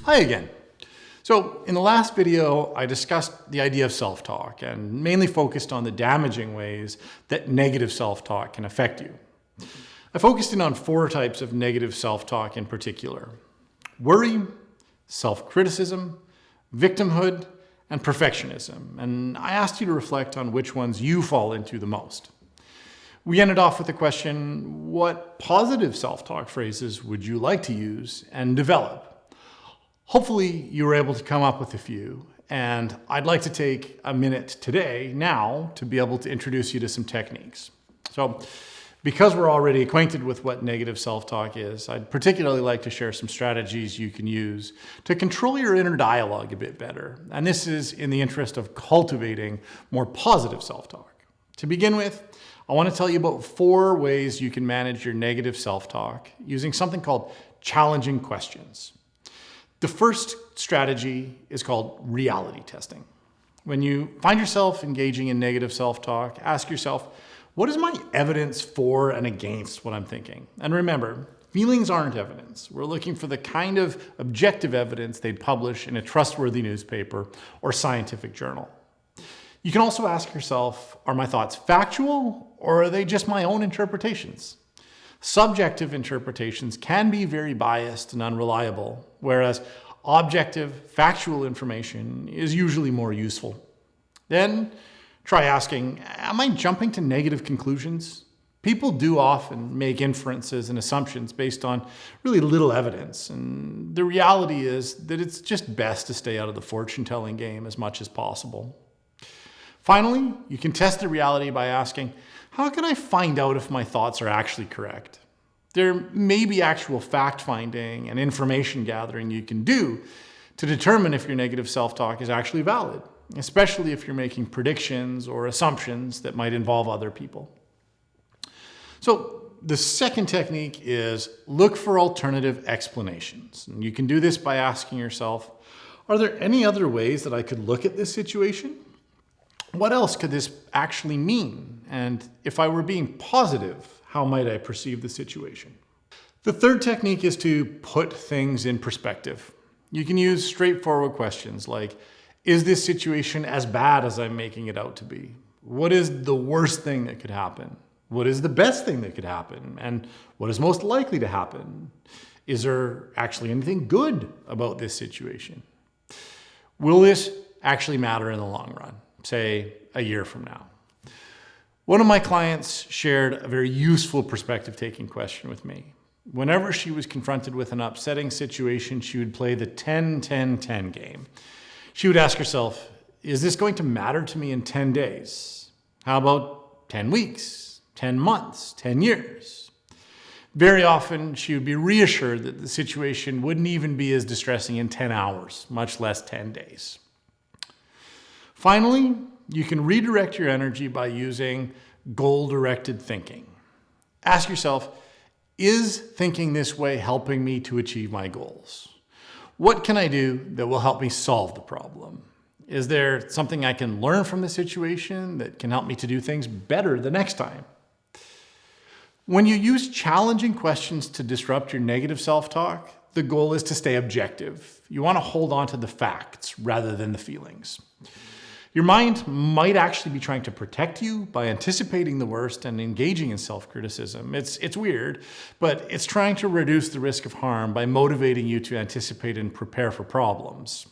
Hi again. So in the last video, I discussed the idea of self-talk and mainly focused on the damaging ways that negative self-talk can affect you. I focused in on 4 types of negative self-talk in particular: worry, self-criticism, victimhood, and perfectionism. And I asked you to reflect on which ones you fall into the most. We ended off with the question, what positive self-talk phrases would you like to use and develop? Hopefully you were able to come up with a few, and I'd like to take a minute today, now, to be able to introduce you to some techniques. So, because we're already acquainted with what negative self-talk is, I'd particularly like to share some strategies you can use to control your inner dialogue a bit better. And this is in the interest of cultivating more positive self-talk. To begin with, I want to tell you about 4 ways you can manage your negative self-talk using something called challenging questions. The first strategy is called reality testing. When you find yourself engaging in negative self-talk, ask yourself, what is my evidence for and against what I'm thinking? And remember, feelings aren't evidence. We're looking for the kind of objective evidence they'd publish in a trustworthy newspaper or scientific journal. You can also ask yourself, are my thoughts factual or are they just my own interpretations? Subjective interpretations can be very biased and unreliable, whereas objective, factual information is usually more useful. Then try asking, am I jumping to negative conclusions? People do often make inferences and assumptions based on really little evidence, and the reality is that it's just best to stay out of the fortune-telling game as much as possible. Finally, you can test the reality by asking, how can I find out if my thoughts are actually correct? There may be actual fact-finding and information gathering you can do to determine if your negative self-talk is actually valid, especially if you're making predictions or assumptions that might involve other people. So the second technique is look for alternative explanations. And you can do this by asking yourself, are there any other ways that I could look at this situation? What else could this actually mean? And if I were being positive, how might I perceive the situation? The third technique is to put things in perspective. You can use straightforward questions like, is this situation as bad as I'm making it out to be? What is the worst thing that could happen? What is the best thing that could happen? And what is most likely to happen? Is there actually anything good about this situation? Will this actually matter in the long run? Say a year from now. One of my clients shared a very useful perspective-taking question with me. Whenever she was confronted with an upsetting situation, she would play the 10-10-10 game. She would ask herself, is this going to matter to me in 10 days? How about 10 weeks, 10 months, 10 years? Very often, she would be reassured that the situation wouldn't even be as distressing in 10 hours, much less 10 days. Finally, you can redirect your energy by using goal-directed thinking. Ask yourself, is thinking this way helping me to achieve my goals? What can I do that will help me solve the problem? Is there something I can learn from the situation that can help me to do things better the next time? When you use challenging questions to disrupt your negative self-talk, the goal is to stay objective. You want to hold on to the facts rather than the feelings. Your mind might actually be trying to protect you by anticipating the worst and engaging in self-criticism. It's weird, but it's trying to reduce the risk of harm by motivating you to anticipate and prepare for problems.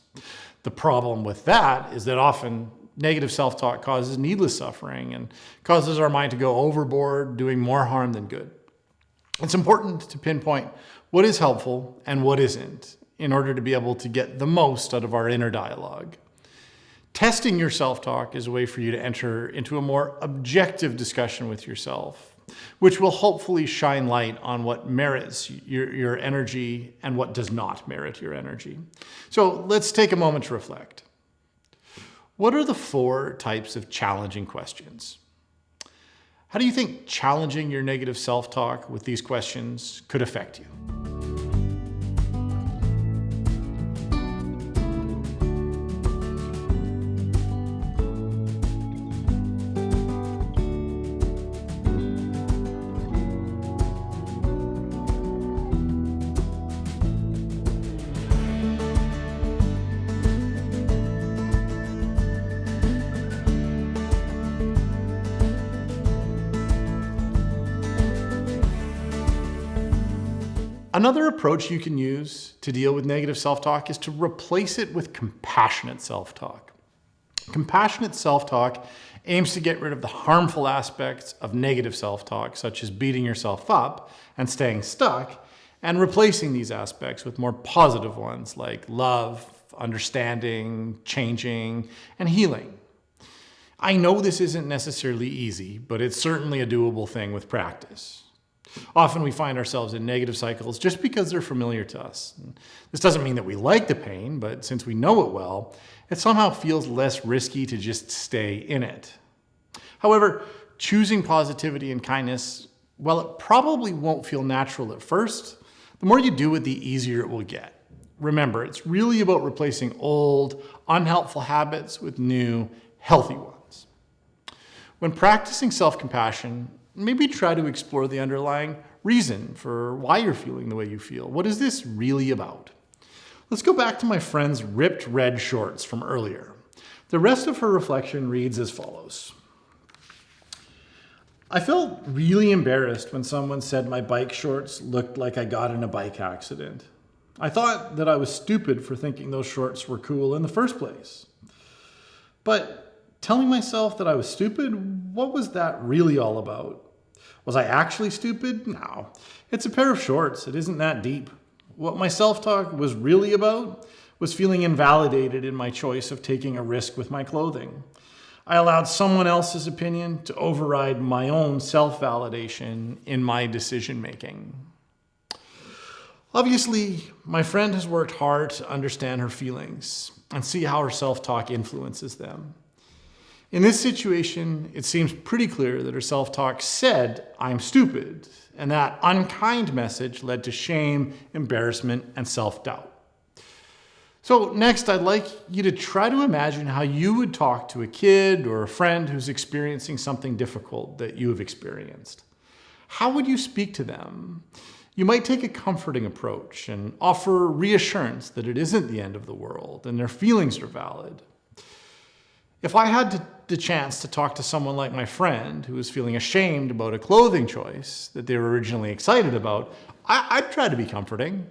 The problem with that is that often negative self-talk causes needless suffering and causes our mind to go overboard, doing more harm than good. It's important to pinpoint what is helpful and what isn't in order to be able to get the most out of our inner dialogue. Testing your self-talk is a way for you to enter into a more objective discussion with yourself, which will hopefully shine light on what merits your energy and what does not merit your energy. So let's take a moment to reflect. What are the 4 types of challenging questions? How do you think challenging your negative self-talk with these questions could affect you? Another approach you can use to deal with negative self-talk is to replace it with compassionate self-talk. Compassionate self-talk aims to get rid of the harmful aspects of negative self-talk, such as beating yourself up and staying stuck, and replacing these aspects with more positive ones like love, understanding, changing, and healing. I know this isn't necessarily easy, but it's certainly a doable thing with practice. Often we find ourselves in negative cycles just because they're familiar to us. This doesn't mean that we like the pain, but since we know it well, it somehow feels less risky to just stay in it. However, choosing positivity and kindness, while it probably won't feel natural at first, the more you do it, the easier it will get. Remember, it's really about replacing old, unhelpful habits with new, healthy ones. When practicing self-compassion, maybe try to explore the underlying reason for why you're feeling the way you feel. What is this really about? Let's go back to my friend's ripped red shorts from earlier. The rest of her reflection reads as follows. I felt really embarrassed when someone said my bike shorts looked like I got in a bike accident. I thought that I was stupid for thinking those shorts were cool in the first place. But telling myself that I was stupid, what was that really all about? Was I actually stupid? No. It's a pair of shorts. It isn't that deep. What my self-talk was really about was feeling invalidated in my choice of taking a risk with my clothing. I allowed someone else's opinion to override my own self-validation in my decision-making. Obviously, my friend has worked hard to understand her feelings and see how her self-talk influences them. In this situation, it seems pretty clear that her self-talk said, "I'm stupid," and that unkind message led to shame, embarrassment, and self-doubt. So next, I'd like you to try to imagine how you would talk to a kid or a friend who's experiencing something difficult that you have experienced. How would you speak to them? You might take a comforting approach and offer reassurance that it isn't the end of the world and their feelings are valid. If I had the chance to talk to someone like my friend who was feeling ashamed about a clothing choice that they were originally excited about, I'd try to be comforting.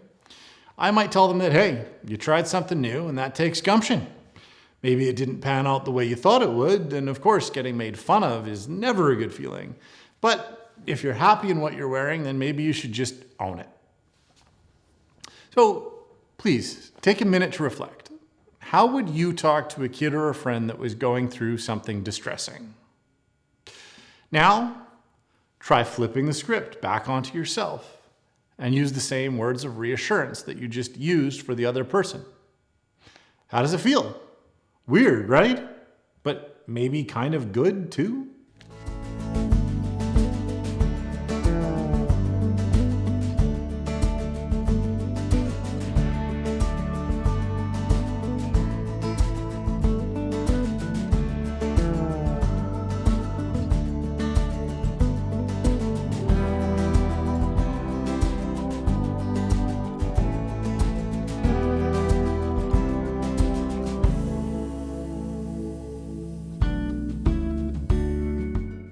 I might tell them that, hey, you tried something new and that takes gumption. Maybe it didn't pan out the way you thought it would, and of course, getting made fun of is never a good feeling. But if you're happy in what you're wearing, then maybe you should just own it. So please, take a minute to reflect. How would you talk to a kid or a friend that was going through something distressing? Now, try flipping the script back onto yourself and use the same words of reassurance that you just used for the other person. How does it feel? Weird, right? But maybe kind of good too?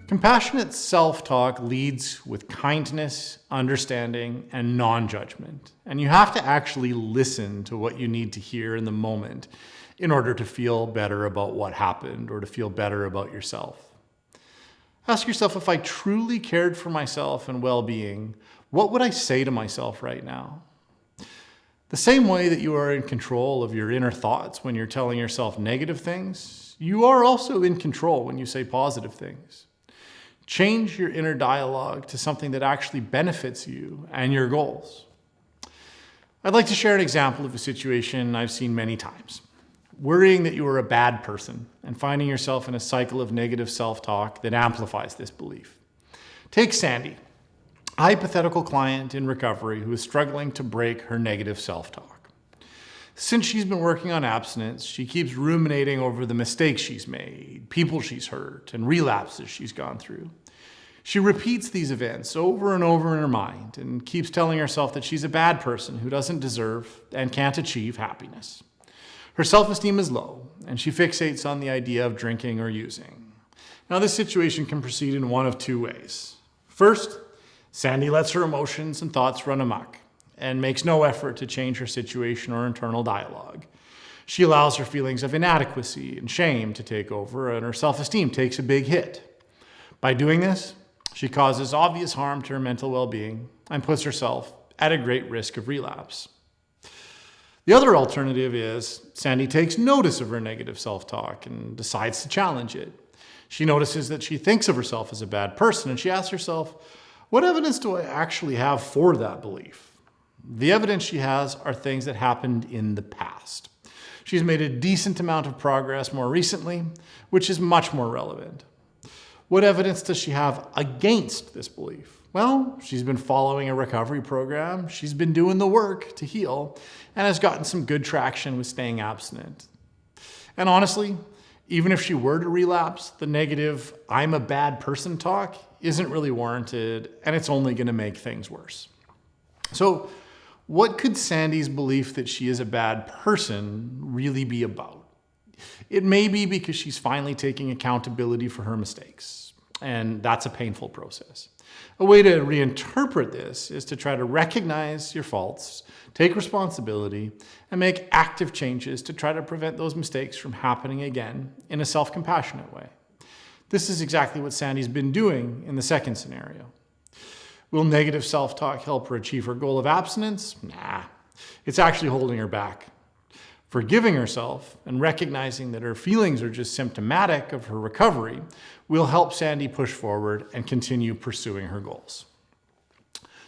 Compassionate self-talk leads with kindness, understanding, and non-judgment. And you have to actually listen to what you need to hear in the moment in order to feel better about what happened or to feel better about yourself. Ask yourself, if I truly cared for myself and well-being, what would I say to myself right now? The same way that you are in control of your inner thoughts when you're telling yourself negative things, you are also in control when you say positive things. Change your inner dialogue to something that actually benefits you and your goals. I'd like to share an example of a situation I've seen many times. Worrying that you are a bad person and finding yourself in a cycle of negative self-talk that amplifies this belief. Take Sandy, a hypothetical client in recovery who is struggling to break her negative self-talk. Since she's been working on abstinence, she keeps ruminating over the mistakes she's made, people she's hurt, and relapses she's gone through. She repeats these events over and over in her mind and keeps telling herself that she's a bad person who doesn't deserve and can't achieve happiness. Her self-esteem is low, and she fixates on the idea of drinking or using. Now, this situation can proceed in one of two ways. First, Sandy lets her emotions and thoughts run amok. and makes no effort to change her situation or internal dialogue. She allows her feelings of inadequacy and shame to take over, and her self-esteem takes a big hit. By doing this, she causes obvious harm to her mental well-being and puts herself at a great risk of relapse. The other alternative is Sandy takes notice of her negative self-talk and decides to challenge it. She notices that she thinks of herself as a bad person, and she asks herself, what evidence do I actually have for that belief? The evidence she has are things that happened in the past. She's made a decent amount of progress more recently, which is much more relevant. What evidence does she have against this belief? Well, she's been following a recovery program, she's been doing the work to heal, and has gotten some good traction with staying abstinent. And honestly, even if she were to relapse, the negative "I'm a bad person" talk isn't really warranted, and it's only going to make things worse. So, what could Sandy's belief that she is a bad person really be about? It may be because she's finally taking accountability for her mistakes, and that's a painful process. A way to reinterpret this is to try to recognize your faults, take responsibility, and make active changes to try to prevent those mistakes from happening again in a self-compassionate way. This is exactly what Sandy's been doing in the second scenario. Will negative self-talk help her achieve her goal of abstinence? Nah, it's actually holding her back. Forgiving herself and recognizing that her feelings are just symptomatic of her recovery will help Sandy push forward and continue pursuing her goals.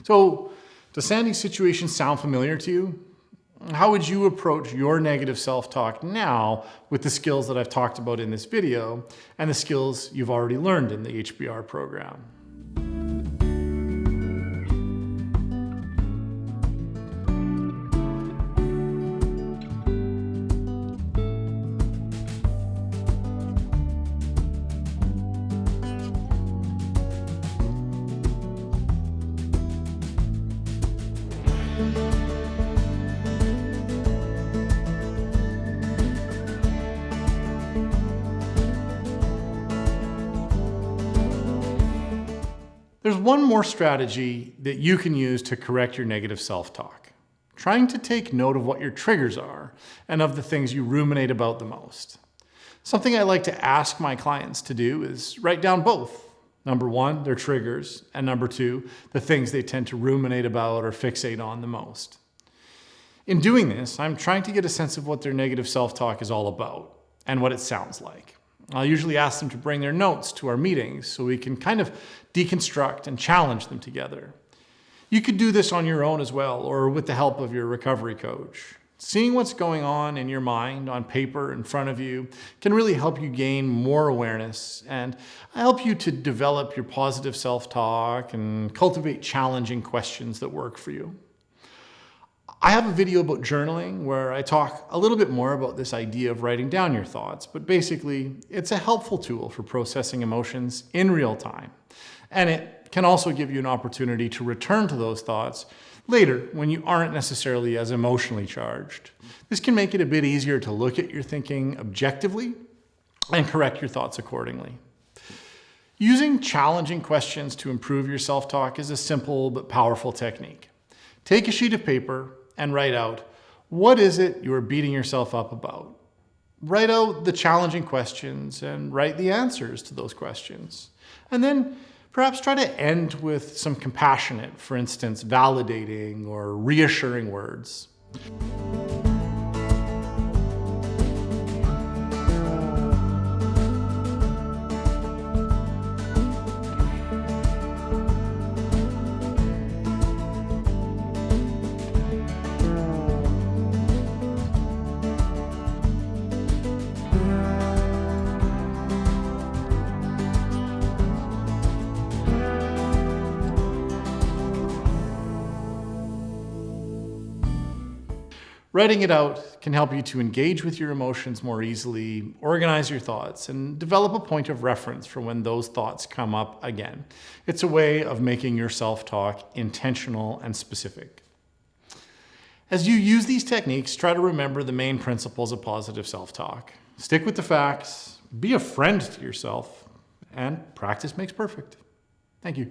So, does Sandy's situation sound familiar to you? How would you approach your negative self-talk now with the skills that I've talked about in this video and the skills you've already learned in the HBR program? There's one more strategy that you can use to correct your negative self-talk. Trying to take note of what your triggers are and of the things you ruminate about the most. Something I like to ask my clients to do is write down both. Number one, their triggers, and number two, the things they tend to ruminate about or fixate on the most. In doing this, I'm trying to get a sense of what their negative self-talk is all about and what it sounds like. I'll usually ask them to bring their notes to our meetings so we can kind of deconstruct and challenge them together. You could do this on your own as well, or with the help of your recovery coach. Seeing what's going on in your mind on paper in front of you can really help you gain more awareness and help you to develop your positive self-talk and cultivate challenging questions that work for you. I have a video about journaling where I talk a little bit more about this idea of writing down your thoughts, but basically it's a helpful tool for processing emotions in real time. And it can also give you an opportunity to return to those thoughts later when you aren't necessarily as emotionally charged. This can make it a bit easier to look at your thinking objectively and correct your thoughts accordingly. Using challenging questions to improve your self-talk is a simple but powerful technique. Take a sheet of paper and write out, what is it you are beating yourself up about? Write out the challenging questions and write the answers to those questions. And then perhaps try to end with some compassionate, for instance, validating or reassuring words. Writing it out can help you to engage with your emotions more easily, organize your thoughts, and develop a point of reference for when those thoughts come up again. It's a way of making your self-talk intentional and specific. As you use these techniques, try to remember the main principles of positive self-talk. Stick with the facts, be a friend to yourself, and practice makes perfect. Thank you.